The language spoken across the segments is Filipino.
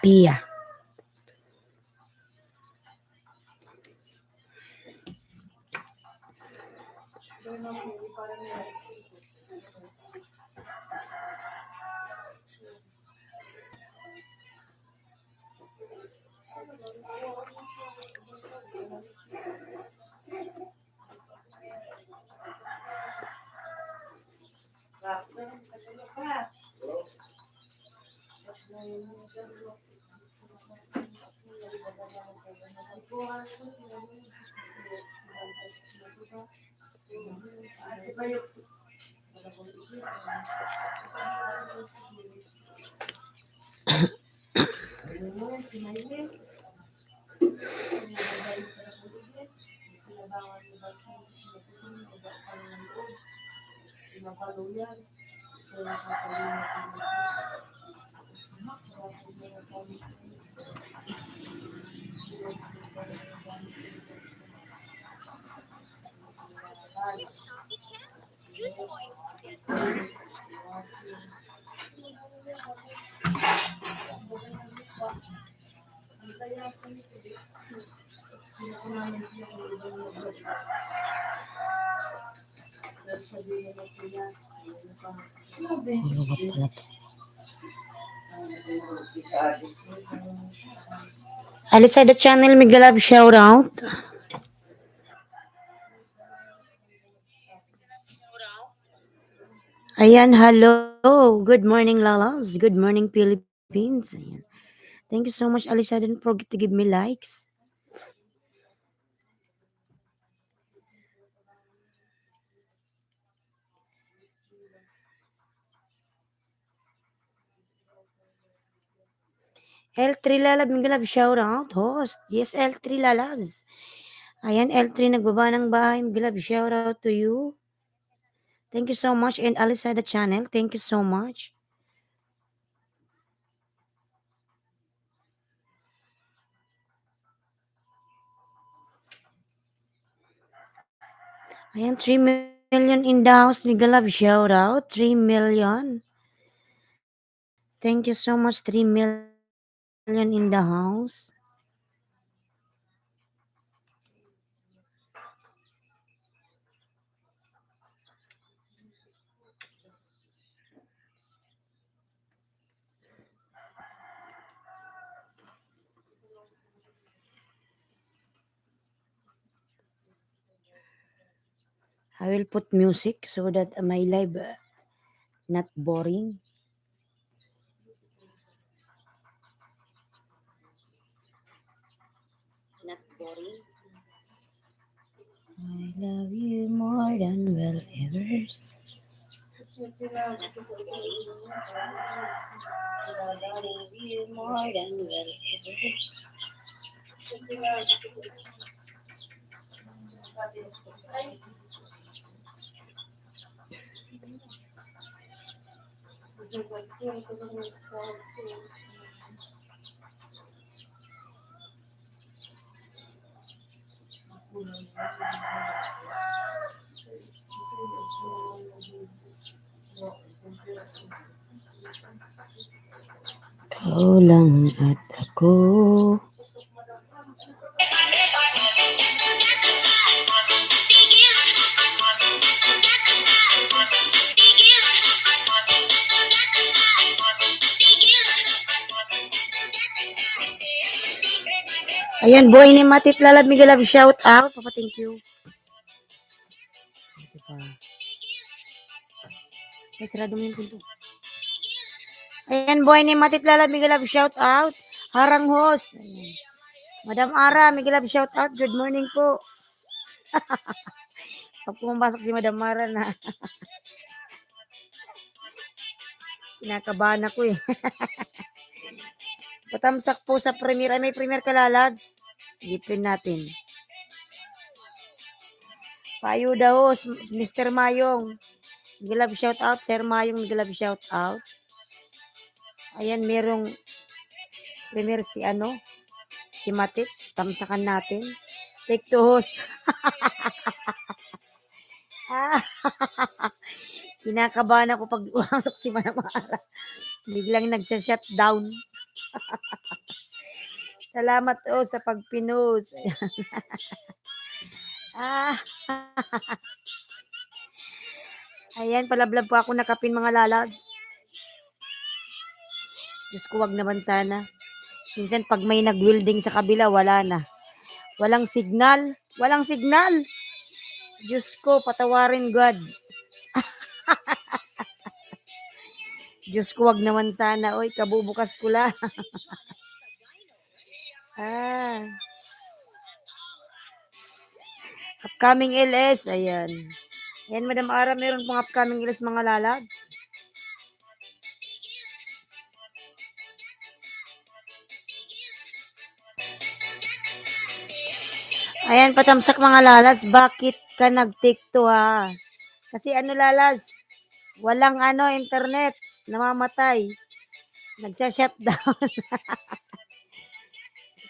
Pia. Alisa the channel, Migalab shout out. Ayan, hello. Good morning, Lalavs. Good morning, Philippines. Ayan. Thank you so much, Alisa. Don't forget to give me likes. L3 Lalab, Migalab shout out. Host. Yes, L3 Lalabs. Ayan, L3 nagbaba ng bahay. Migalab shout out to you. Thank you so much. And Alisa the channel, thank you so much. Ayan, 3 million in the house. Migalab shout out. 3 million. Thank you so much. 3 million in the house. I will put music so that my live not boring. Not boring. I love you more than well ever. I love you more than well ever. Kau lang at ako. Ayan, boy ni Matit Lalab, Migalab, shout out. Papa, thank you. Ay, sarado mo yung pinto. Ayan, boy ni Matit Lalab, Migalab, shout out. Harang host. Ayan. Madam Ara, Migalab, shout out. Good morning po. Pag pumasok si Madam Ara na. Kinakabahan ako eh. Patamsak po sa premiere. Ay, may premiere ka, Lalads. Gipin natin. Payo daw, Mr. Mayong. Migalab shout out. Sir Mayong, Migalab shout out. Ayan, merong Premier si si Matit. Tamsakan natin. Take to host. Kinakabahan ako pag pumasok si Manang Mara. Biglang nagsha-shutdown. Salamat sa pagpinos. Ayan, palablab po ako nakapin mga lalags. Diyos ko, wag naman sana. Minsan pag may nag-welding sa kabila, wala na. Walang signal. Walang signal. Diyos ko, patawarin God. Diyos ko, wag naman sana. Oy, kabubukas ko lang. Upcoming LS. Ayan. Ayan, Madam Ara, meron pong upcoming LS mga lalags. Ayan, patamsak mga lalas. Bakit ka nag-take to ha? Kasi lalas, walang internet. Namamatay. Nagsha-shutdown.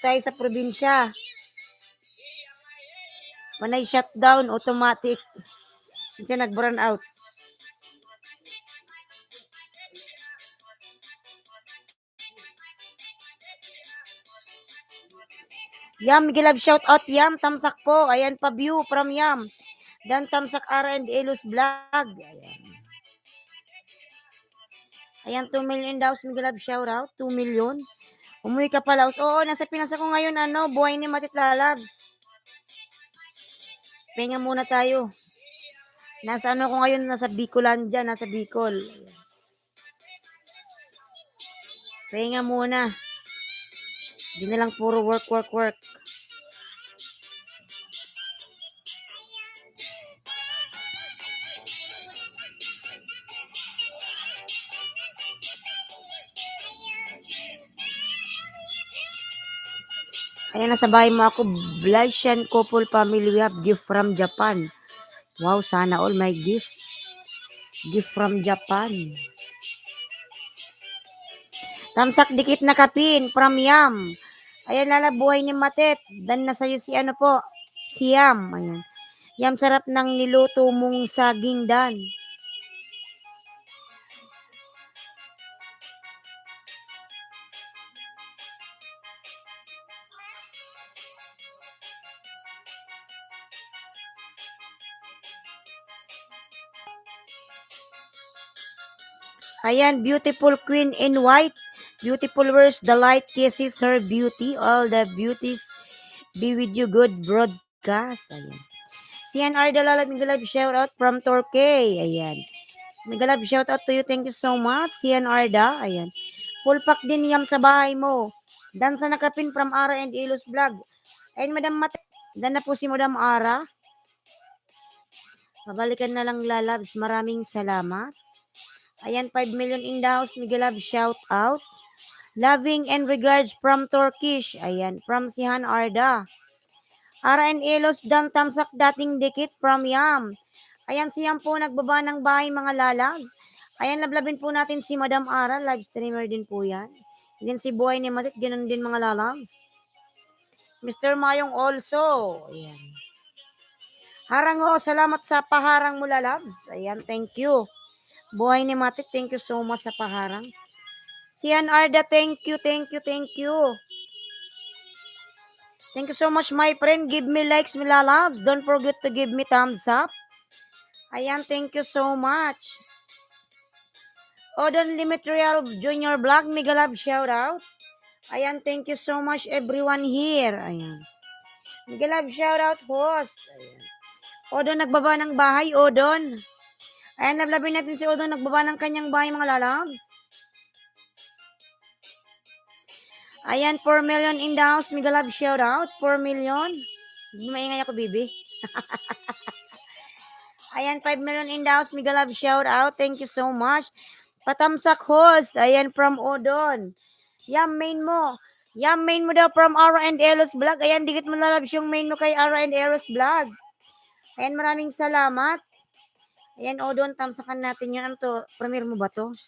Tayo sa probinsya. Manay shutdown, automatic. Kasi nag-burn out. Yam, Gilab, shout out Yam, tamsak po. Ayan pa view from Yam. Dan tamsak R&A Elos Vlog. Ayan, 2 million daw. Migilab, shout out. 2 million. Umuwi ka pala. Oo, nasa Pinas ako ngayon. Buhay ni Matit Lalabs. Pahinga muna tayo. Nasa ko ngayon, nasa Bicolandia, nasa Bicol. Pahinga muna. Hindi na lang puro work. Ayan, nasa bahay mo ako. Blasian couple family. We have gift from Japan. Wow, sana all my gift. Gift from Japan. Tamsak dikit na kapin from Yam. Ayan, lala, buhay ni Matet. Dan na sa'yo si po. Si Yam. Ayan. Yam, sarap ng niluto mong saging dan. Ayan, beautiful queen in white. Beautiful wears the light kisses her beauty. All the beauties be with you. Good broadcast. Ayan. CNR Dalalab, Migalab, shout out from Turkey. Ayan. Migalab, shout out to you. Thank you so much. CNR Da. Ayan. Full pack din Yam sa bahay mo. Dansa nakapin from Ara and Ilos Vlog. Ayan, Madam Mat. Dan na po si Madam Ara. Pabalikan na lang lalabs. Maraming salamat. Ayan, 5 million in the house. Migalab, shout out. Loving and regards from Turkish. Ayan, from Sihan Arda. Ara and Elos, Dan Tamsak, dating dikit from Yam. Ayan, siyam po nagbaba ng bahay mga lalabs. Ayan, lablabin po natin si Madam Ara. Live streamer din po yan. Din si Buhay ni Matit, ganun din mga lalabs. Mr. Mayong also. Ayan. Harango, salamat sa paharang mo lalabs. Ayan, thank you. Buhay ni Matit, thank you so much sa paharang. Sian Arda, thank you. Thank you so much, my friend. Give me likes, Mila loves. Don't forget to give me thumbs up. Ayan, thank you so much. Odon Limit Real Junior Vlog, Mega Love, shout out. Ayan, thank you so much everyone here. Ayan. Mega Love, shout out, host. Ayan. Odon, nagbaba ng bahay, Odon. Ayan, lablabin natin si Odon, nagbaba ng kanyang bahay, mga lalabs. Ayan, 4 million in the house, Mega Love, shout out, 4 million. Maingay ako, bibi. Ayan, 5 million in the house, Mega Love, shout out, thank you so much. Patamsak host, ayan, from Odon. Yam, main mo. Yam, main mo daw from Ara and Eros Vlog. Ayan, dikit mo lalabs yung main mo kay Ara and Eros Vlog. Ayan, maraming salamat. Ayan, Odon, tamsakan natin yun. Ano to? Premier mo ba to?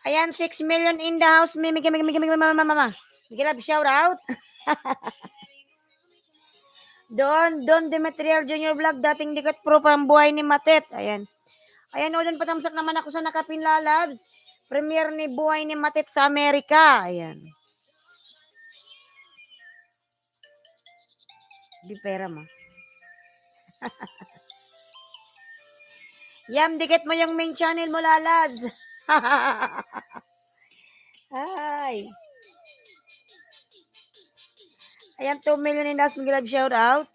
Ayan, 6 million in the house. Miguel Love, shout out. Don Demetriel Junior Vlog, dating dikat pro ang buhay ni Matet. Ayan. Ayan, o, doon patamsak naman ako sa Nakapinla Labs. Premiere ni buhay ni Matet sa Amerika. Ayan. Di pera mo. Yam, dikit mo yung main channel mo, Lalabs. Ay. Ayan, 2 million in das Miguel Love, shout out.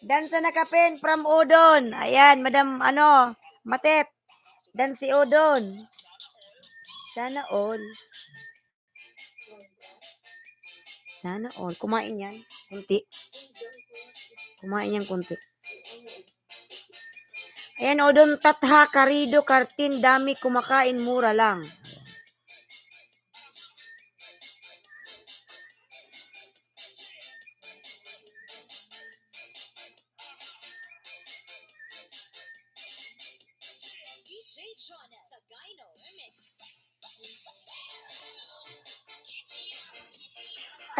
Dan sa Nakapin from Udon. Ayan, Madam, Matet. Dan si Udon. Sana all. Sana all. Kumain yan. Kunti. Kumain yan kunti. Ayan, Udon, Tatha, Karido, Kartin, dami kumakain, mura lang.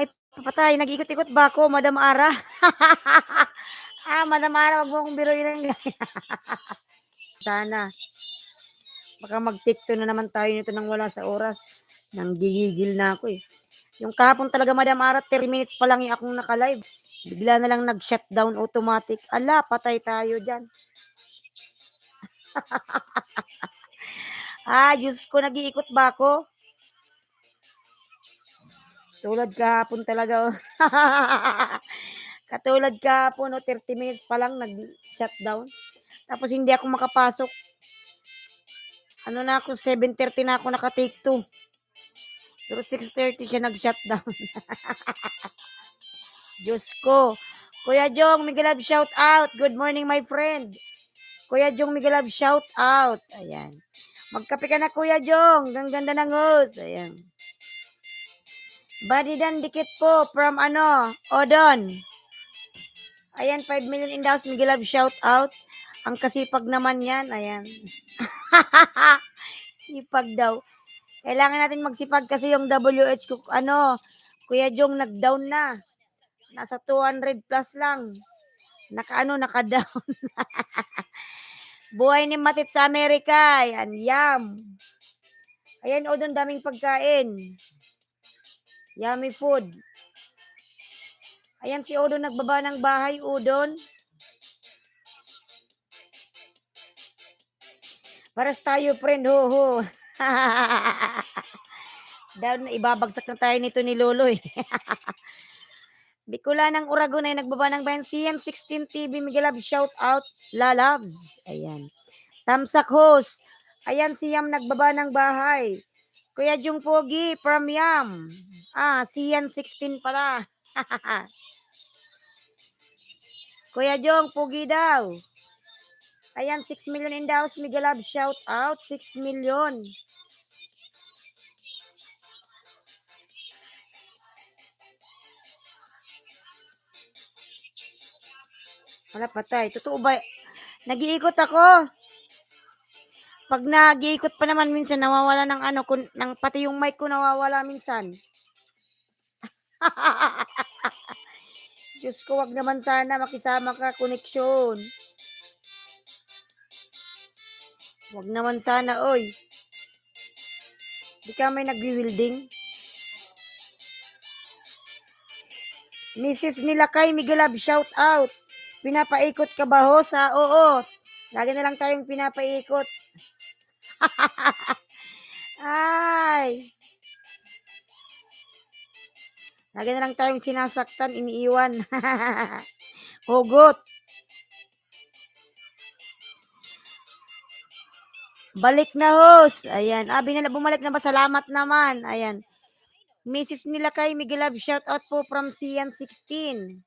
Ay, papatay, nag-ikot-ikot ba ako, Madam Ara? Madam Ara, wag mo akong biruin ng sana. Baka mag-tiktok na naman tayo nito nang wala sa oras. Nang gigigil na ako eh. Yung kahapon talaga, Madam Ara, 30 minutes pa lang yung akong naka-live. Bigla na lang nag-shutdown automatic. Ala, patay tayo dyan. Diyos ko, nag-iikot ba ako? Tulad kahapon talaga. Katulad kahapon, 30 minutes pa lang nag-shutdown. Tapos hindi ako makapasok. Ano na ako, 7:30 na ako naka-take 2. Pero 6:30 siya nag-shutdown. Diyos ko. Kuya Jong, Miguel Love, shout out. Good morning, my friend. Kuya Jong, Miguel Love, shout out. Ayan. Magkape ka na, Kuya Jong. Ganda ng host. Ayan. Badidan dikit po from Odon. Ayan, 5 million in the house. Miguel Love, shout out. Ang kasipag naman yan. Ayan. Sipag daw. Kailangan natin magsipag kasi yung WH ko, Kuya Jong, nag-down na. Nasa 200 plus lang. Naka-down. Buhay ni Matit sa Amerika. Ayan, yum. Ayan, Odon, daming pagkain. Yummy food. Ayan, si Odon nagbaba ng bahay, Odon. Paras tayo, friend, ho. Dahil na ibabagsak na tayo nito ni Lolo eh. Bicolanang Uragon ay nagbaba ng bayan. CN16 TV, Miguel Love, shout out, Lalabs. Ayan. Tamsak host. Ayan, si Yam nagbaba ng bahay. Kuya Jung Pogi from Yam. CN16 pala. Kuya Jong, Pogi daw. Ayan, 6 million in the house. Miguel Love, shout out, 6 million. Wala, patay. Totoo ba? Nag-iikot ako. Pag nag-iikot pa naman minsan, nawawala ng pati yung mic ko nawawala minsan. Diyos ko, wag naman sana makisama ka, koneksyon. Wag naman sana, oy. Di ka may nagwi-wielding. Mrs. Nilakay, Miguel Love, shout out. Pinapaikot ka ba ho sa? Oo. Lagi na lang tayong pinapaikot. Ay. Lagi na lang tayong sinasaktan, iniiwan. Hugot. Balik na host. Ayan. Bumalik na ba? Salamat naman. Ayan. Mrs. Nilakay, Miguel Love, shout out po from CN16.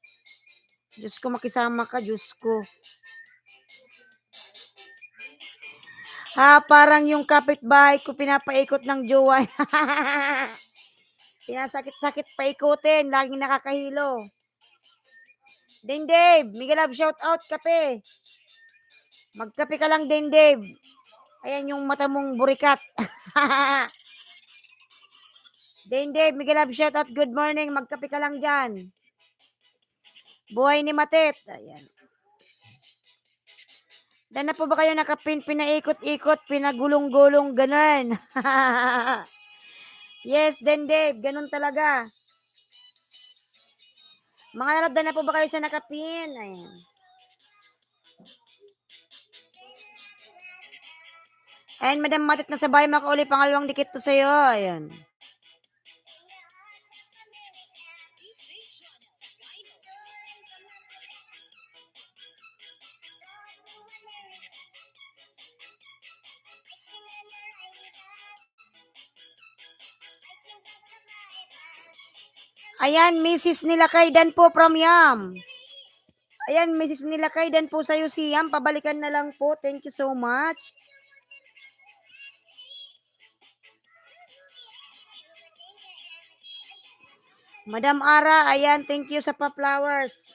Diyos ko, makisama ka, Diyos ko. Parang yung kapitbahay ko pinapaikot ng jowa. Pinasakit-sakit paikutin. Laging nakakahilo. Dave, Miguel Love, shout out, kape. Magkape ka lang, Dave. Ayan yung mata mong burikat. Dave, Miguel Love, shout out, good morning. Magkape ka lang dyan. Buhay ni Matet. Ayan. Dan na po ba kayo pinaikot-ikot, pinagulong-gulong, ganun? Yes, Dave, ganun talaga. Mga lalab, dan na po ba kayo sa nakapin? Ayan. Ayan, Madam Matet, na sabay makauli, pangalawang dikit to sa'yo. Ayan. Ayan, Mrs. Nilakaydan po from Yam. Ayan, Mrs. Nilakaydan po sa'yo si Yam. Pabalikan na lang po. Thank you so much. Madam Ara, ayan, thank you sa pa-flowers.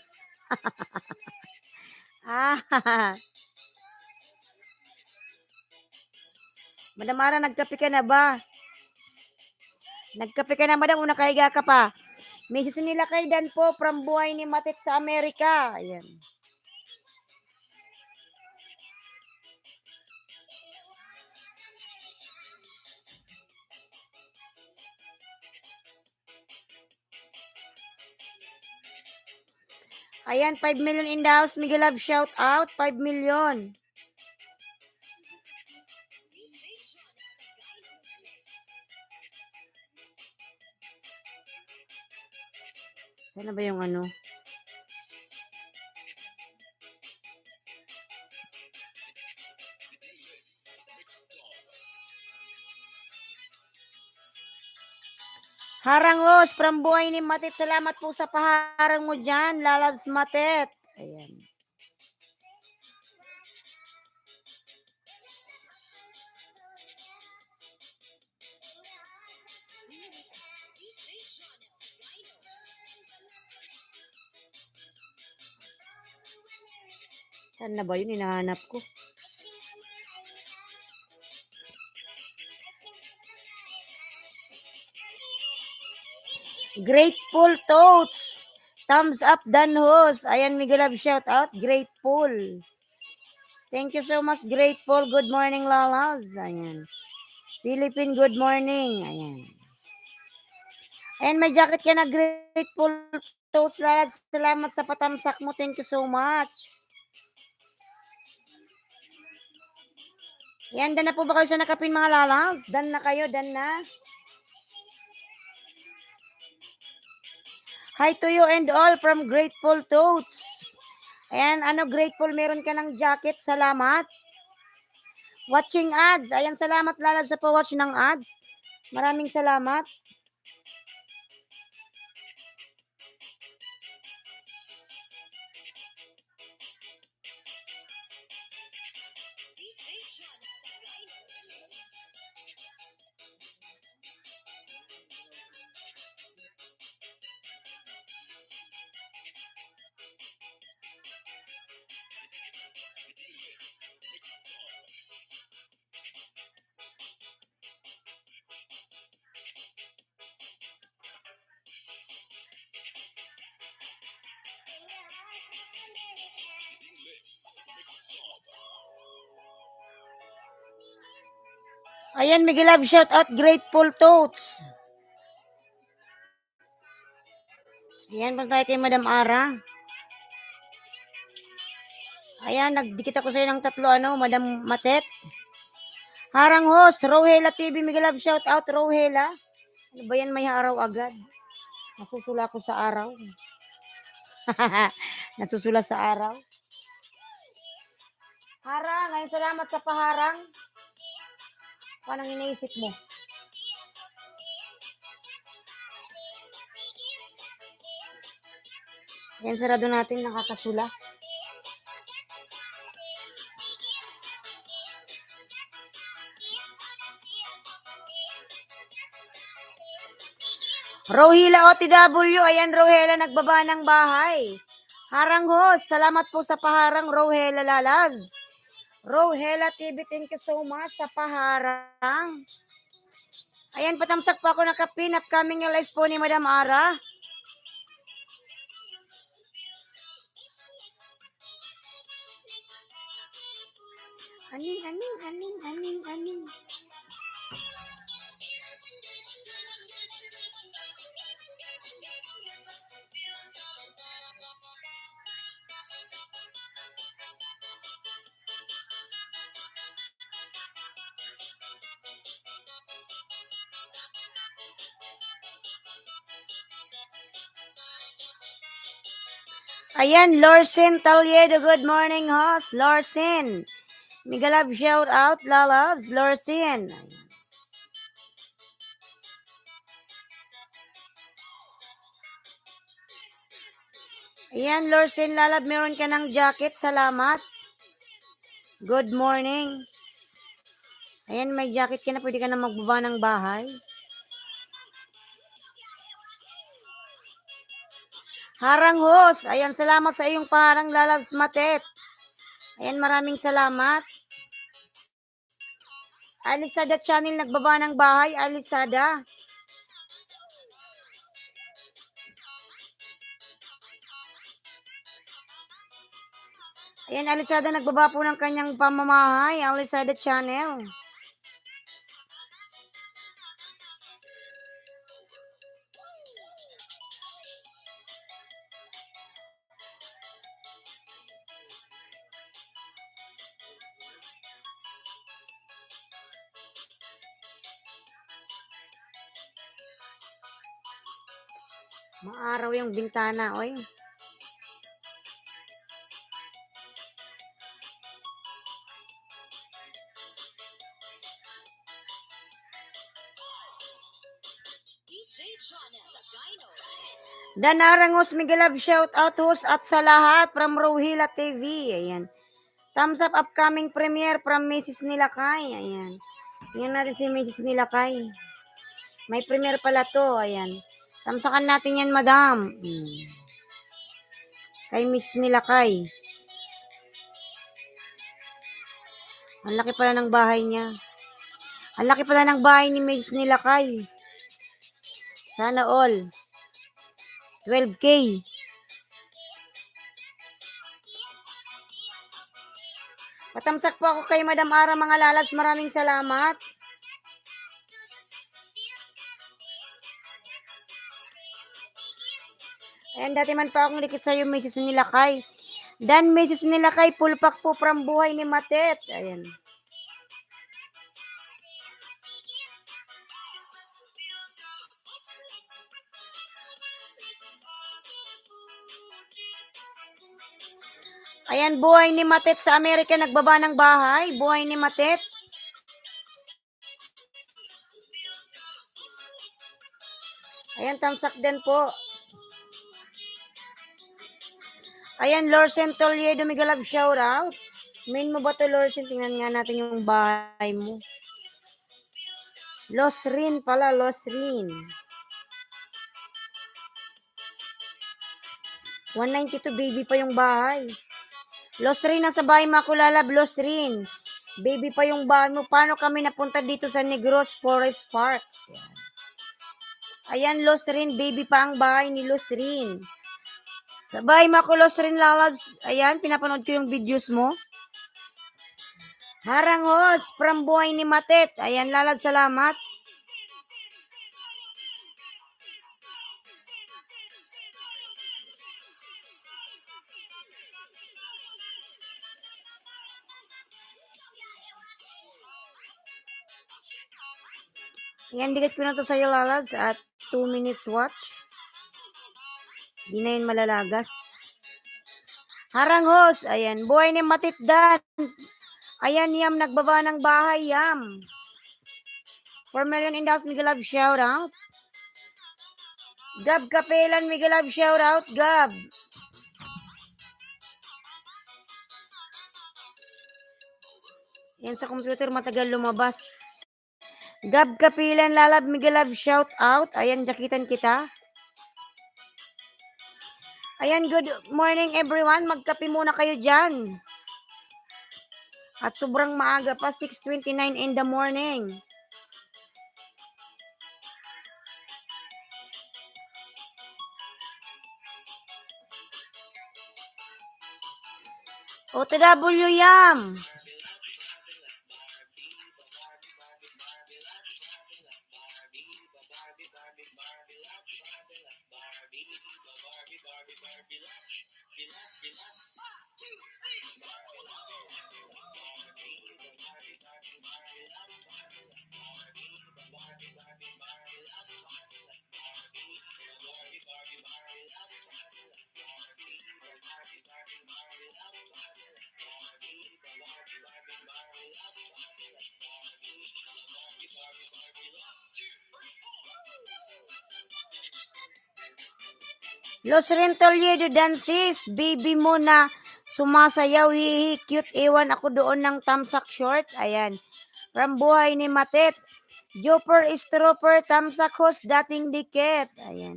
Madam Ara, nagkape ka na ba? Nagkape ka na, madam, o nakahiga ka pa? Mrs. Nilakaydan po from Buhay ni Matet sa Amerika. Ayan. Ayan, 5 million in the house. Miguel Love, shout out. 5 million. Sana ba yung ano? Harangos from Buhay ni Matet. Salamat po sa paharang mo dyan. Lalabs Matet. Ayan. Saan na ba yun? Hinahanap ko. Grateful Toads. Thumbs up, Danhos. Ayan, Miguel Love, shout out. Grateful. Thank you so much, Grateful. Good morning, Lalabs. Ayan. Philippine, good morning. Ayan. And may jacket ka na, Grateful Toads, Lalabs. Salamat sa patamsak mo. Thank you so much. Yan, dan na po ba kayo sa nakapin, mga Lalabs? Dan na kayo, dan na. Hi to you and all from Grateful Toads. Ayan, Grateful, meron ka ng jacket. Salamat. Watching ads. Ayan, salamat, Lalabs, sa pa-watch ng ads. Maraming salamat. Ayan, Miguel Love, shout out, Grateful Toads. Ayan, punta tayo kay Madam Ara. Ayan, nagdikit ako sa'yo ng tatlo, Madam Matet. Harang host, Rohela TV, Miguel Love, shout out, Rohela. Ano ba yan, may araw agad? Nasusula ko sa araw. Nasusula sa araw. Harang, ngayon salamat sa paharang. Paano iniisip mo? Yan, sarado natin, nakakasula. Rohila OTW, ayan, Rohela, nagbaba ng bahay. Harang host, salamat po sa paharang, Rohela Lalabs. Rohela TV, thank you so much sa paharang. Ayan, patamsak po ako ng kapin. Upcoming yung live po ni Madam Ara. Aning. Ayan, Lorsen Taliedo, good morning, host. Lorsen. Migalab shout out, lalabs, Lorsen. Ayan, Lorsen, lalab, meron ka ng jacket, salamat. Good morning. Ayan, may jacket ka na, pwede ka na magbaba ng bahay. Harang host, ayan, salamat sa iyong parang lalabs, Matet. Ayan, maraming salamat. Alisada channel, nagbaba ng bahay, Alisada. Ayan, Alisada, nagbaba po ng kanyang pamamahay, Alisada channel. Maaraw yung bintana, oy. Dan Arangos, Miguelab, shout out host at sa lahat from Rohila TV. Ayan. Thumbs up upcoming premiere from Mrs. Nilakay. Ayan. Tingnan natin si Mrs. Nilakay. May premiere pala to. Ayan. Tamsakan natin yan, madam. Kay Mrs. Nilakay. Ang laki pala ng bahay niya. Ang laki pala ng bahay ni Mrs. Nilakay. Sana all. 12K. Patamsak po ako kay Madam Ara, mga lalas. Maraming salamat. Ayan, dati man pa akong dikit sa'yo, Mrs. Nilakay. Dan, Mrs. Nilakay, pulpak po from buhay ni Matet. Ayan. Ayan, buhay ni Matet sa Amerika, nagbaba ng bahay. Buhay ni Matet. Ayan, tamsak din po. Ayan, Lorsen Toliedo, Migalab, shout out. Main mo ba to, Lorsen? Tingnan nga natin yung bahay mo. Losrin pala, Losrin. 192 baby pa yung bahay. Losrin, nasa bahay Makulalab, Losrin. Baby pa yung bahay mo. Paano kami napunta dito sa Negros Forest Park? Ayan, Losrin, baby pa ang bahay ni Losrin. Sa bahay Mako, Losrin, lalabs. Ayan, pinapanood ko yung videos mo. Harangos, from buhay ni Matet. Ayan, lalad, salamat. Ayan, dikit ko na to sa'yo, lalads, at 2 minutes watch. Di na yun malalagas. Harangos, ayan, buhay ni Matit Dan. Ayan, Yam, nagbaba ng bahay, Yam. 4 million in the house, Migalab, shout out. Gab Kapelan, Migalab, shout out, Gab. Yan sa computer, matagal lumabas. Gab Kapilan, lalab, Migalab, shout out. Ayan, jakitan kita. Ayan, good morning everyone. Magkape muna kayo dyan. At sobrang maaga pa, 6:29 in the morning. OTW Yam! Los Rentoliedo Dances, baby mo na sumasayaw, hihi, cute, ewan ako doon ng tamsak short. Ayan. From buhay ni Matet. Joper Stropper, tamsak host, dating dikit. Ayan.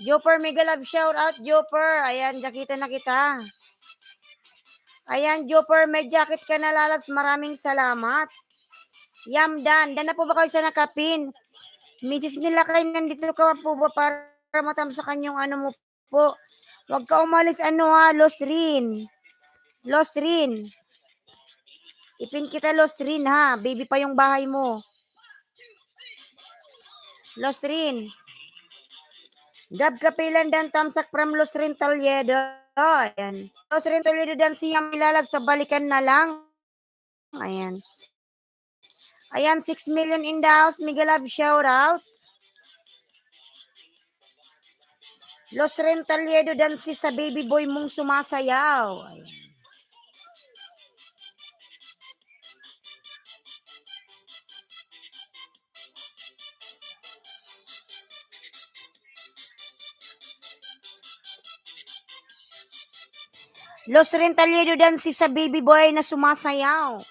Joper, mega love shout out, Joper. Ayan, jakita na kita. Ayan, Joper, may jacket ka na lalas. Maraming salamat. Yam Dan, dan na po ba kayo sa nakapin? Mrs. nila kayo, nandito ka po ba para matamsakan yung ano mo po? Huwag ka umalis, ano ha, Losrin. Losrin. Ipin kita, Losrin ha. Baby pa yung bahay mo. Losrin. Gab kapilan dan tamsak from Losrin Talyedo. Ayan. Losrin Talyedo dan siyang milalas, pabalikan na lang. Ayan. Ayan, 6 million in the house. Mega love shout out. Los Rentaliedo dan si sa baby boy mong sumasayaw. Ayan. Los Rentaliedo dan si sa baby boy na sumasayaw.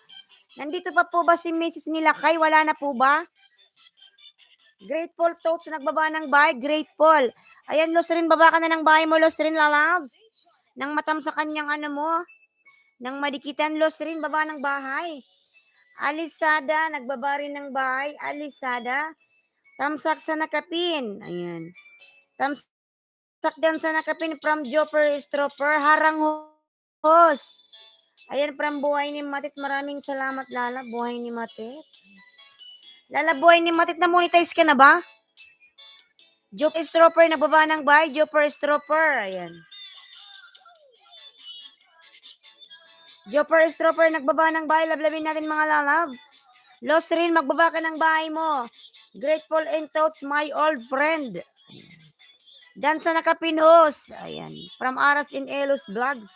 Nandito pa po ba si Mrs. Nilakay? Wala na po ba? Grateful Totes, nagbaba ng bahay. Grateful. Ayan, Los Rin, baba ka na ng bahay mo, Los Rin, lalabs. Nang matam sa kanyang ano mo. Nang madikitan, Los Rin, baba ng bahay. Alisada, nagbaba rin ng bahay. Alisada. Tamsak sa nakapin. Ayan. Tamsak din sa nakapin from Joper Stropper. Harang host. Ayan, from buhay ni Matit. Maraming salamat, Lala. Buhay ni Matit. Lala, buhay ni Matit, na monetize ka na ba? Joper Stropper, nababa ng bahay. Joper Stropper. Ayan. Joper Stropper, nagbaba ng bahay. Lablabin natin mga lalab. Lost Rin, magbaba ka ng bahay mo. Grateful and Thoughts, my old friend. Ayan. Dansa Nakapinos. Ayan. From Aras in Elos Vlogs.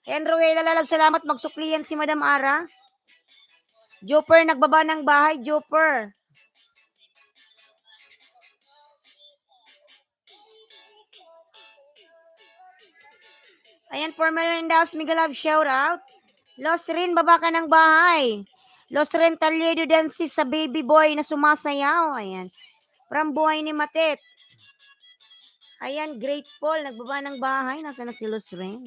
Ayan, Rowela, lalab, salamat. Magsukliyan si Madam Ara. Joper, nagbaba ng bahay. Joper. Ayan, Formal in the house. Mega love, shout out. Lost Rin, baba ka ng bahay. Lost Rin, Talyedo Dances sa baby boy na sumasayaw. Ayan. From buhay ni Matet. Ayan, Grateful. Nagbaba ng bahay. Nasaan na si Lost Rin?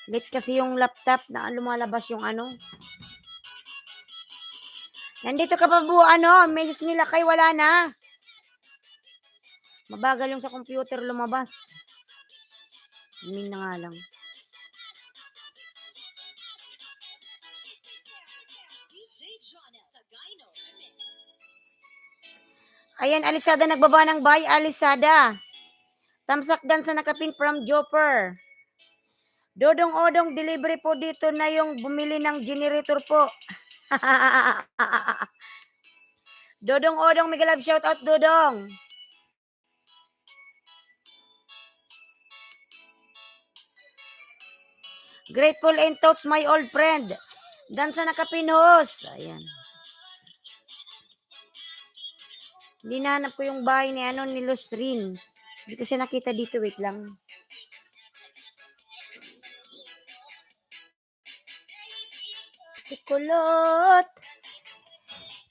Late kasi yung laptop na lumalabas yung ano. Nandito ka pa po, ano, message nila kay wala na. Mabagal yung sa computer lumabas. Yun na nga lang. Ayan, Alisada, nagbaba ng bahay. Alisada. Tamsak dan sa nakapin from Joper. Dodong Odong, delivery po dito na yung bumili ng generator po. Dodong Odong, mega love shout out, Dodong. Grateful and Thoughts, my old friend. Dansa Nakapinos. Ayan. Ninanap ko yung bahay ni ano ni Losrin. Hindi ko siya nakita dito, wait lang. Kulot.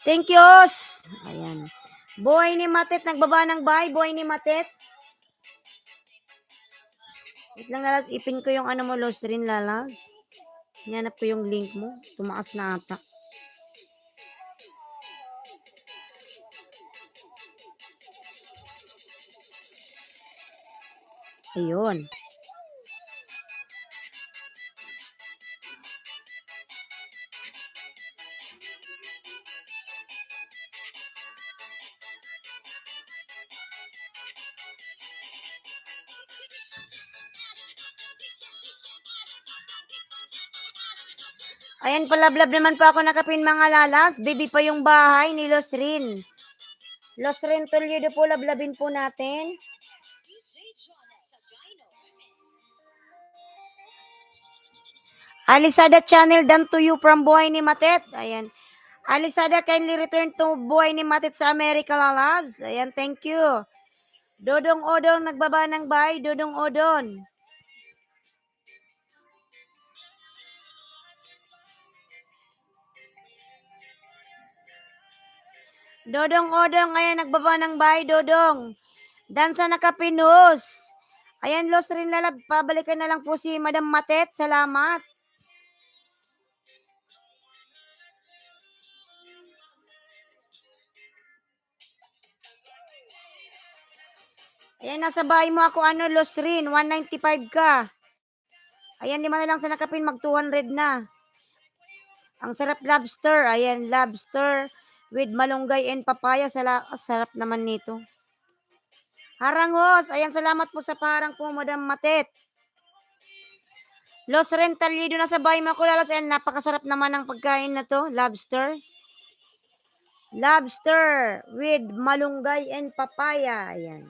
Thank you. Ayan. Buhay ni Matet, nagbaba ng bahay. Buhay ni Matet. Wait lang, lalas. Ipin ko yung ano mo, Losrin, lalas. Hinanap ko yung link mo. Tumaas na ata. Ayun. Ayan, palablab naman po ako nakapin mga lalas. Baby pa yung bahay ni Losrin. Losrin Toledo po, lablabin po natin. Alisada channel done to you from Buhay ni Matet. Ayan. Alisada kindly return to Buhay ni Matet sa America, lalas. Ayan, thank you. Dodong Odong nagbaba ng bahay. Dodong Odon. Dodong Odong, ayan, nagbaba ng bahay, Dodong. Dansa nakapinus. Ayan, Losrin lalab. Pabalikan na lang po si Madam Matet. Salamat. Ayan, nasa bahay mo ako, Losrin, 195 ka. Ayan, 5 na lang sa nakapin, mag 200 na. Ang sarap lobster. Ayan, lobster with malunggay and papaya. Sarap naman nito. Harangos. Ayan, salamat po sa parang po, Madam Matet. Losrin Toledo na sa bahay mo ako, lalas. Ayan, napakasarap naman ng pagkain na to, lobster. Lobster with malunggay and papaya. Ayan.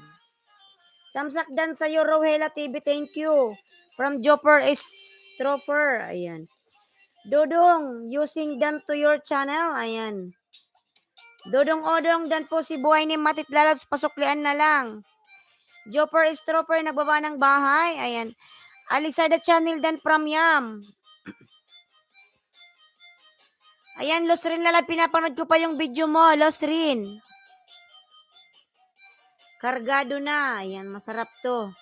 Tamsak dan sa iyo, Rohela TV. Thank you. From Jopper Estroper. Ayan. Dodong, using dan to your channel. Ayan. Dodong Odong, dan po si Buhay ni Matit Lalabs. Pasuklian na lang. Jopper Estroper, nagbaba ng bahay. Ayan. Alisada channel dan from Yam. Ayan, Losrin Lalab. Pinapanood ko pa yung video mo, Losrin. Kargado na. Ayan, masarap to.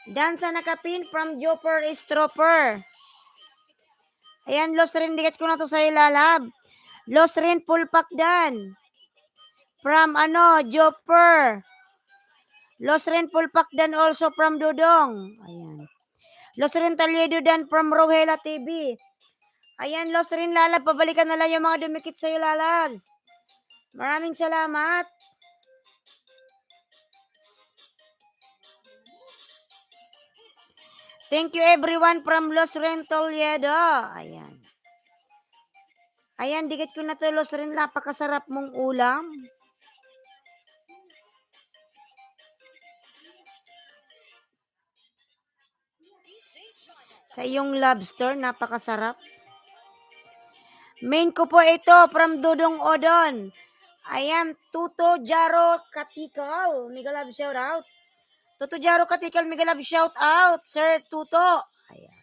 Dansa nakapin from Jopper Estroper. Ayan, Losrin, dikit ko na to sa'yo, lalab. Losrin Pulpak dan. From Jopper. Losrin Pulpak dan also from Dodong. Ayan. Losrin Toledo dan from Rohela TV. Ayan, Losrin lalab. Pabalikan na lang yung mga dumikit sa'yo, lalabs. Maraming salamat. Thank you everyone from Losrin Toledo. Ayan. Ayan, dikit ko na to, Losrin. Napakasarap mong ulam. Sa iyong lobster, napakasarap. Main ko po ito from Dodong Odon. Ayan, Tuto Jaro Katikal. Mega love shout out. Tuto Jaro Katikal, mega love shout out. Sir Tuto. Ayan.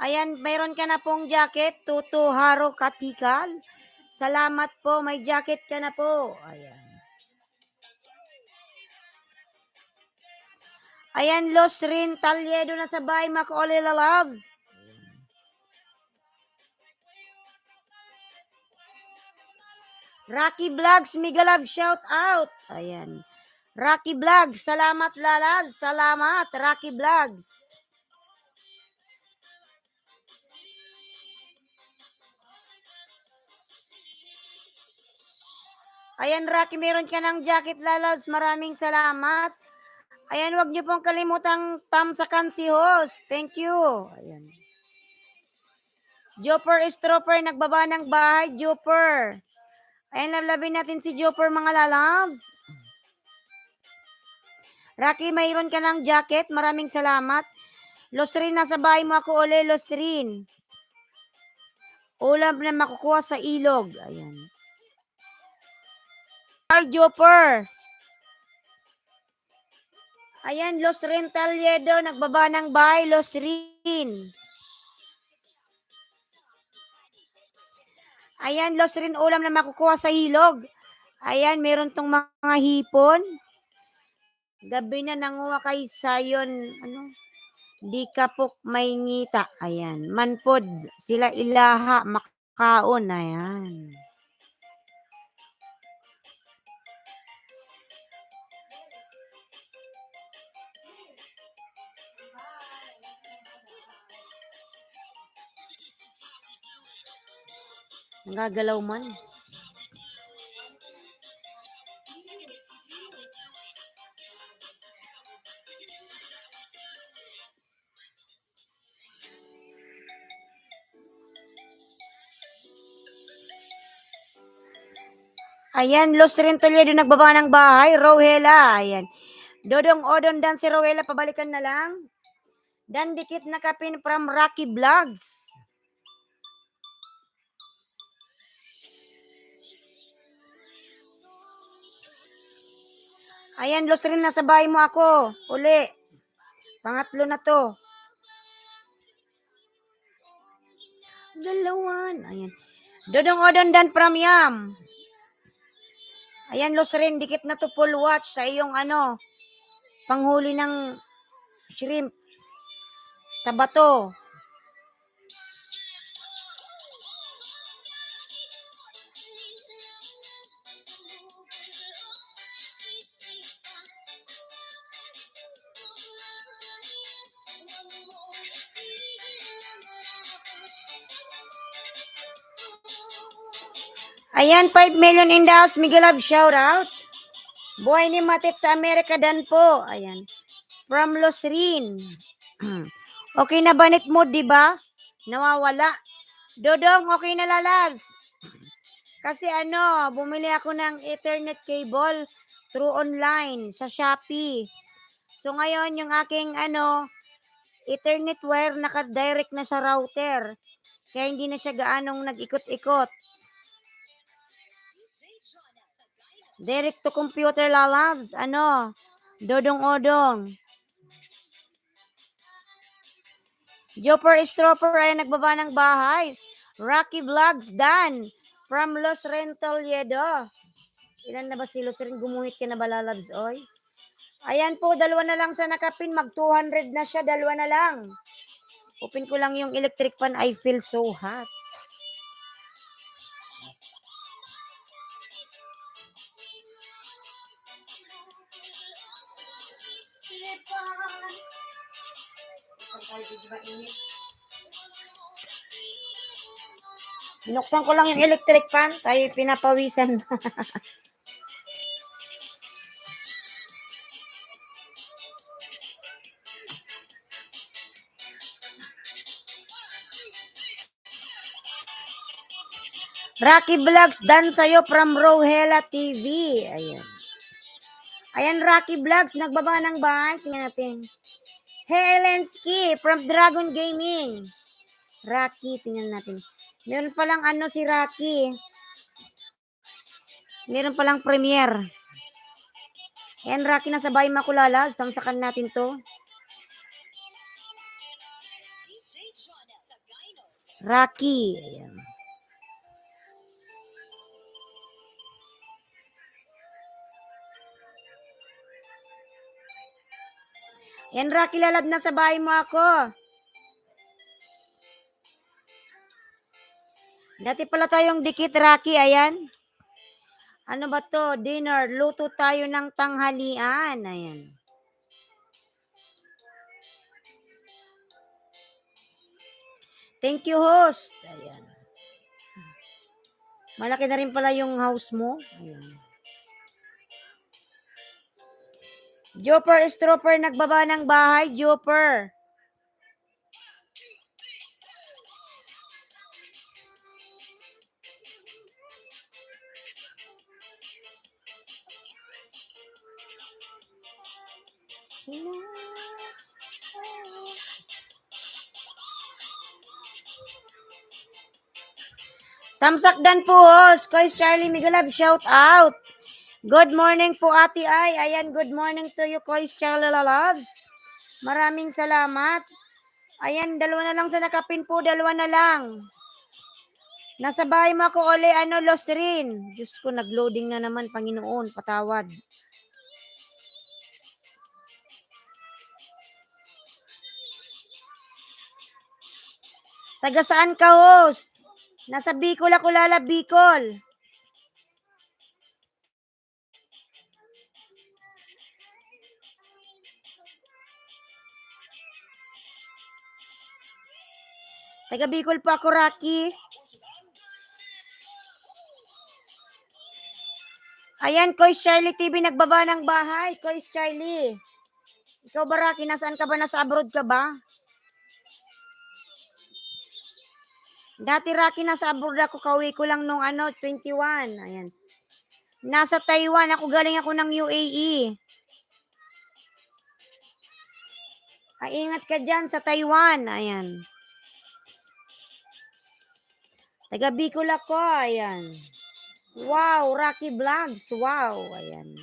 Ayan, mayroon ka na pong jacket. Tuto Haro Katikal. Salamat po, may jacket ka na po. Ayan. Ayan, Losrin Toledo na sa bahay, Macaulay Loves. Rocky Vlogs, mega love shout out. Ayan. Rocky Vlogs, salamat lalabs. Salamat, Rocky Vlogs. Ayan, Rocky, meron ka ng jacket lalabs. Maraming salamat. Ayan, wag niyo pong kalimutang tamsakan si host. Thank you. Ayan. Jopper Estroper, nagbaba ng bahay. Jopper. Ayan, lablabin natin si Jopper, mga lalabs. Rocky, mayroon ka ng jacket. Maraming salamat. Losrin, nasa bahay mo ako uli, Losrin. Ulam na makukuha sa ilog. Ayan. Hi, Jopper. Ayan, Losrin Toledo, nagbaba ng bahay, Losrin. Ayan, Losrin, ulam na makukuha sa ilog. Ayan, meron tong mga hipon. Gabi na nanguha kay Sayon, ano? Di kapok may ngita. Ayan. Manpod, sila ilaha, makaon. Ayan. Nagagalaw man. Ayan, Los Rin Toledo nagbaba ng bahay. Rowela, ayan. Dodong Odon dan si Rowela, pabalikan na lang. Dan dikit na kapin from Rocky Vlogs. Ayan, Los Rin, nasa bahay mo ako. Uli. Pangatlo na to. Dalawan. Ayan. Dodong Odon dan from Yam. Ayan, Los Rin, dikit na to full watch sa iyong ano, panghuli ng shrimp sa bato. Ayan, 5 million in the house. Miguel Love, shout out. Buhay ni Matit sa Amerika dan po. Ayan. From Los Rin. Okay na banit mo, di ba? Nawawala. Dodong, okay na lalabs. Kasi ano, bumili ako ng Ethernet cable through online sa Shopee. So ngayon, yung aking ano, Ethernet wire naka-direct na sa router. Kaya hindi na siya gaanong nag-ikot-ikot. Direct to computer lalabs. Ano? Dodong-odong. Joper Stroper ay nagbaba ng bahay. Rocky Vlogs Dan from Los Rentoledo. Ilan na ba si Los Ren? Gumuhit ka na ba lalabs, oy? Ayan po, dalawa na lang sa nakapin. Mag 200 na siya, dalawa na lang. Open ko lang yung electric fan. I feel so hot. Binuksan ko lang yung electric fan. Tayo pinapawisan. Rocky Vlogs Dan sa'yo from Rohela TV. Ayan. Ayan, Rocky Vlogs. Nagbaba ng bahay. Tingnan natin. Helensky from Dragon Gaming. Rocky, tingnan natin. Meron palang ano si Rocky. Meron palang premiere. Ayan, Rocky, nasa bahay Makulala. Tamsakan natin to. Rocky. Ayan. Ayan, Rocky, lalab na sa bahay mo ako. Dati pala tayong dikit, Rocky. Ayan. Ano ba to? Dinner. Luto tayo ng tanghalian. Ayan. Thank you, host. Ayan. Malaki na rin pala yung house mo. Ayan. Joper Stroper nagbaba ng bahay. Joper. Tamsak Dan po, host. Kois Charlie Miguelab, shout out. Good morning po, Ate Ay. Ayan, good morning to you, Kois Charlie Lalabs. Maraming salamat. Ayan, dalawa na lang sa nakapin po, dalawa na lang. Nasa bahay mo ako uli, ano, Los Rin. Diyos ko, nag-loading na naman, Panginoon, patawad. Taga saan ka, host? Nasa Bicol ako, Lala, Bicol. Taga Bicol po ako, Rocky. Ayan, Kois Charlie TV, nagbaba ng bahay. Kois Charlie. Ikaw ba, Rocky? Nasaan ka ba? Nasa abroad ka ba? Dati, Rocky, nasa abroad ako. Kauwi ko lang nung 21. Ayan. Nasa Taiwan. Galing ako ng UAE. Ay, ingat ka dyan sa Taiwan. Ayan. Taga Bicol ako. Ayan. Wow, Rocky Vlogs. Wow. Ayan.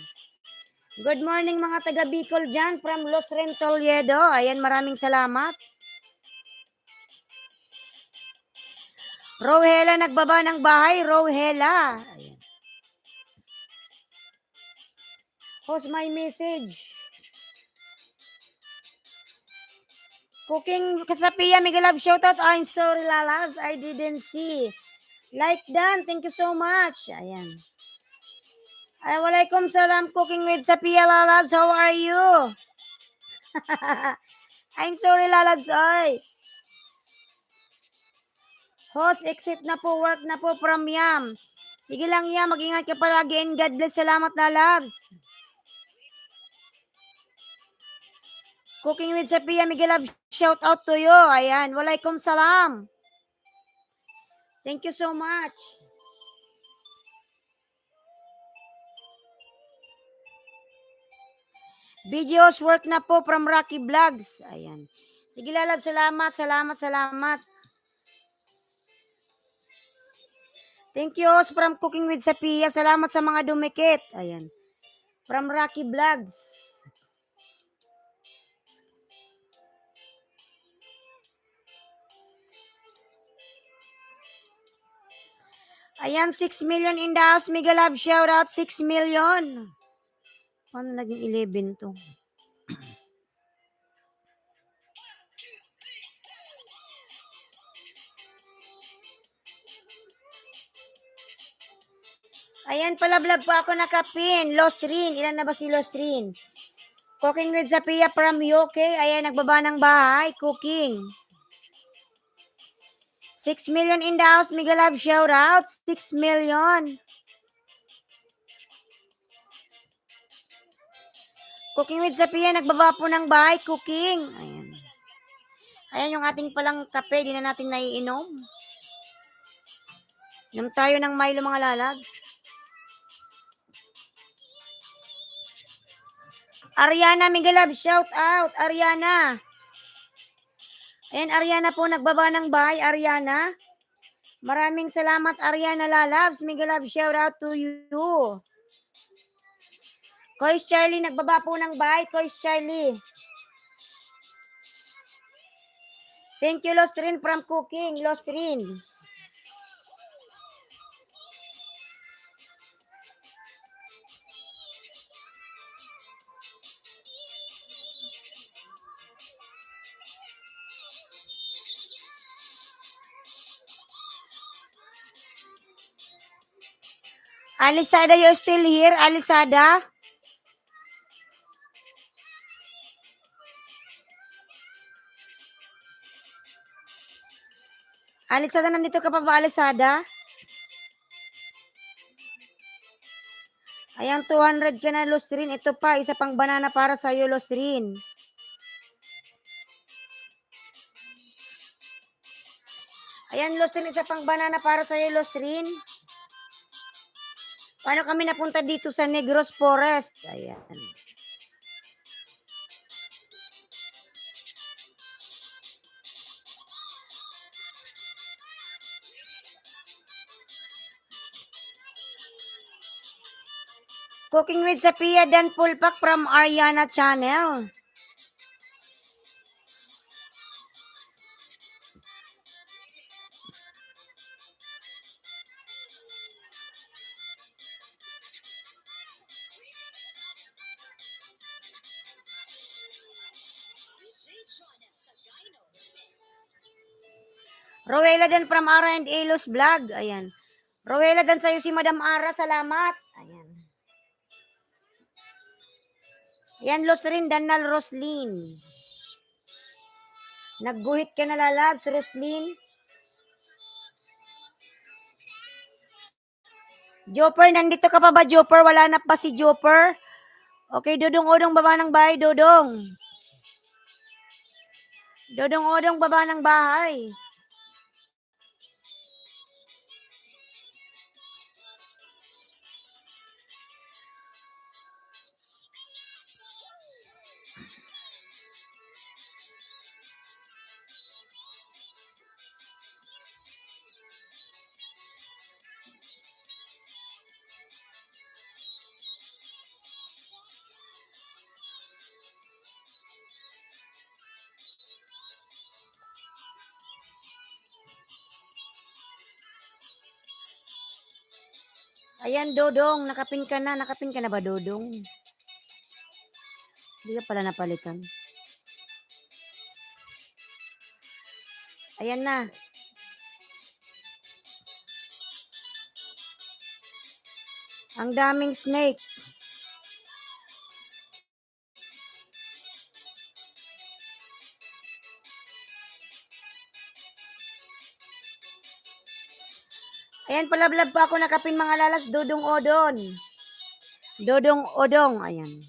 Good morning mga taga Bicol dyan from Los Rentoliedo. Ayan, maraming salamat. Rohela, nagbaba ng bahay. Rohela. Ayan. Who's my message? Cooking Kasapia, Miguel Love, shoutout. I'm sorry, Lalabs. I didn't see. Like done. Thank you so much. Ayan. Ay, walaikum salam. Cooking with Sapia, Lalabs. How are you? I'm sorry, Lalabs. Oy. Host, exit na po. Work na po from Yam. Sige lang, Yam. Mag-ingat ka palagi and God bless. Salamat, Lalabs. Cooking with Sapia, Miguel Love, shout out to you. Ayan, walaikum salam. Thank you so much. Videos work na po from Rocky Vlogs. Ayan. Sige, Lalab, salamat. Thank you, host from Cooking with Sapia. Salamat sa mga dumikit. Ayan. From Rocky Vlogs. Ayan, 6 million in the house. Miguel Love, shout out, 6 million. Paano naging 11 to? Ayan, palablab po ako nakapin. Lost Rin. Ilan na ba si Lost Rin? Cooking with Zapia from UK. Ayan, nagbaba ng bahay. Cooking. 6 million in the house. Miguel Love, shout out. 6 million. Cooking with Zapia. Nagbaba po ng bahay. Cooking. Ayan. Ayan yung ating palang kape. Di na natin naiinom. Inom tayo ng Milo, mga lalag. Ariana, Miguel Love, shout out. Ariana. Ayan, Ariana po, nagbaba ng bahay. Ariana. Maraming salamat, Ariana Lalabs. Miguel Love, shout out to you. Kois Charlie, nagbaba po ng bahay. Kois Charlie. Thank you, Lost Rin from Cooking. Lost Rin. Alisada, you still here? Alisada? Alisada, nandito ka pa ba, Alisada? Ayan, 200 ka na, Lost Rin. Ito pa, isa pang banana para sa'yo, Lost Rin. Ayan, Lost Rin, isa pang banana para sa'yo, Lost Rin. Paano kami napunta dito sa Negros Forest? Ayan. Cooking with Sapia Dan Pulpak from Ariana Channel. Rowela dan from Ara and Elos Vlog. Ayan. Rowela dan sa'yo si Madam Ara. Salamat. Ayan. Ayan, Losrin Danal Roslin. Nagguhit ka na lalabs, Roslin. Jopper, nandito ka pa ba, Jopper? Wala na pa si Jopper. Okay, Dodong-odong baba ng bahay, Dodong. Dodong-odong baba ng bahay. Ayan, Dodong, nakapin ka na. Nakapin ka na ba, Dodong? Hindi ka pala napalitan. Ayan na. Ang daming snake. Ayan, palablab pa ako nakapin mga lalas, Dodong Odon. Dodong Odong, ayan.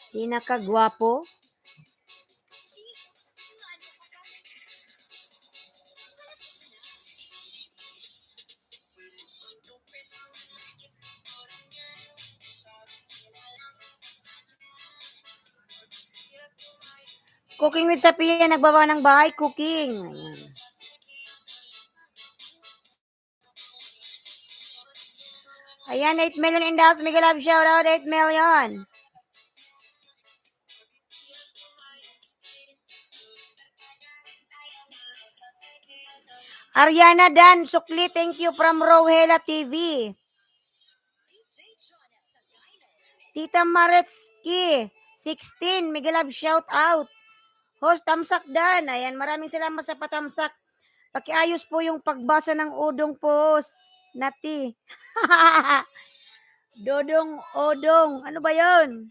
Pinakagwapo. Cooking with Sapia, nagbaba ng bahay, cooking. Ayan. Ayan, 8 million in the house. Mega love shout out, 8 million. Ariana Dan, Sukli, thank you from Rohela TV. Tita Maretski, 16, mega love shout out. Host Tamsak Dan, ayan, maraming salamat sa patamsak. Pakiayos po yung pagbasa ng udong post. Nati. Dodong Odong. Ano ba yun?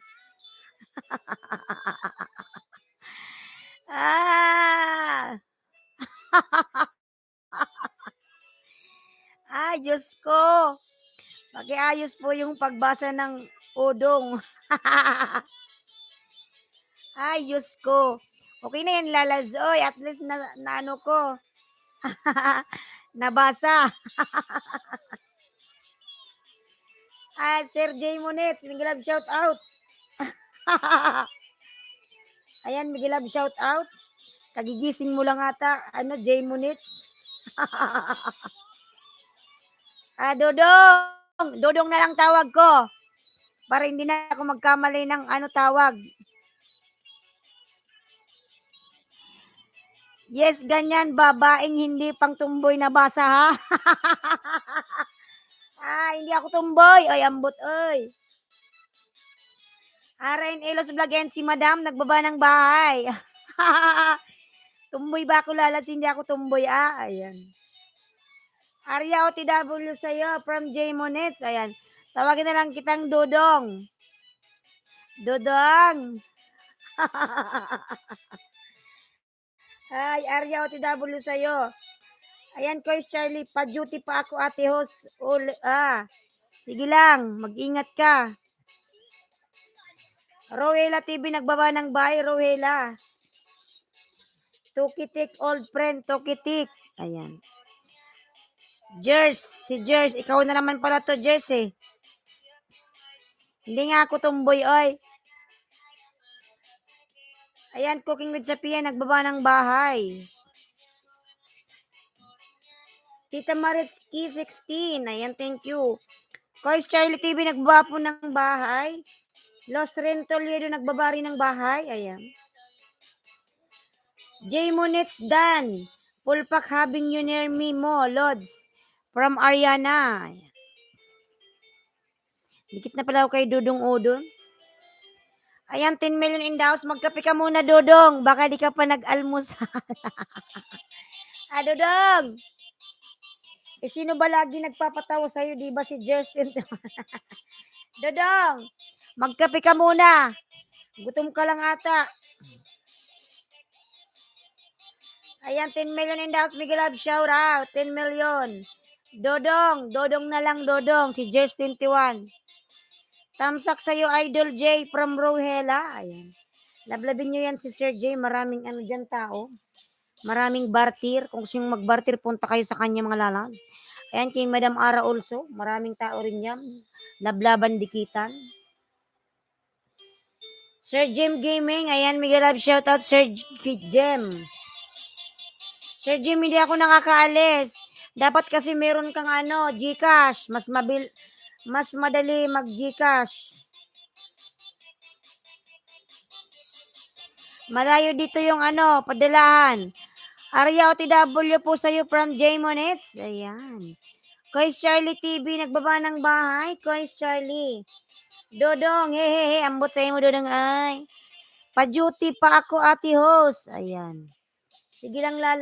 Diyos ko. Pakiayos po yung pagbasa ng udong. Diyos ko. Okay na yan, lalabs. Oy, at least na ano ko. Nabasa. Sir J. Monet, Miguel Love shout out. Ayan, Miguel Love shout out. Kagigising mo lang ata, J. Monet. Dodong. Dodong na lang tawag ko. Para hindi na ako magkamali ng tawag. Yes, ganyan, babaeng hindi pang tumboy na basa, ha? Hindi ako tumboy. Oy, ambot, oy. Arain Elos Vlog and si Madam, nagbaba ng bahay. Tumboy ba ako, lalats? Hindi ako tumboy, Ayan. Arya OTW sa'yo from J. Monets. Ayan. Tawagin na lang kitang Dodong. Dodong. Ay, Arya OTW sa'yo. Ayan, Kois Charlie, pa-duty pa ako, ate host. Sige lang, mag-ingat ka. Rohela TV, nagbaba ng bahay, Rohela. Tukitik, old friend, Tukitik. Ayan. Jers, si Jers. Ikaw na naman pala to, Jers, eh. Hindi nga ako tumboy, oy. Ayan, Cooking with Sapia, nagbaba ng bahay. Tita Maritski, 16. Ayan, thank you. Kois Charlie TV, nagbaba po ng bahay. Los Rentoliedo, nagbaba rin ng bahay. Ayan. J. Monets Dan. Pulpak having you near me mo, Lods. From Ariana. Ayan. Dikit na pala ako kay Dudong Odon. Ayan, 10 million in the house. Magkape ka muna, Dodong. Baka di ka pa nag-almusal. Dodong! Sino ba lagi nagpapatawa sa'yo? Di ba si Justin? Dodong! Magkape ka muna. Gutom ka lang ata. Ayan, 10 million in the house. Miguel Love, shout out. 10 million. Dodong na lang, Dodong. Si Justin 21. Tamsak sa'yo, Idol J from Rohela. Ayan. Lablabin nyo yan si Sir J. Maraming dyan tao. Maraming bartir. Kung gusto yung magbartir, punta kayo sa kanya mga lalabs. Ayan, kay Madam Ara also. Maraming tao rin yan. Lablaban dikitan. Sir Jim Gaming. Ayan, Miguel Love, shout out Sir Jim. Sir Jim, hindi ako nakakaalis. Dapat kasi meron kang GCash. Mas madali mag-GCash. Malayo dito yung padalahan. Arya OTW po sa'yo from J Monets. Ayan. Kois Charlie TV, nagbaba ng bahay. Kois Charlie. Dodong, hehehe, ambot sa'yo mo, Dodong, ay. Pa-duty pa ako, ate host. Ayan. Sige lang, Lala.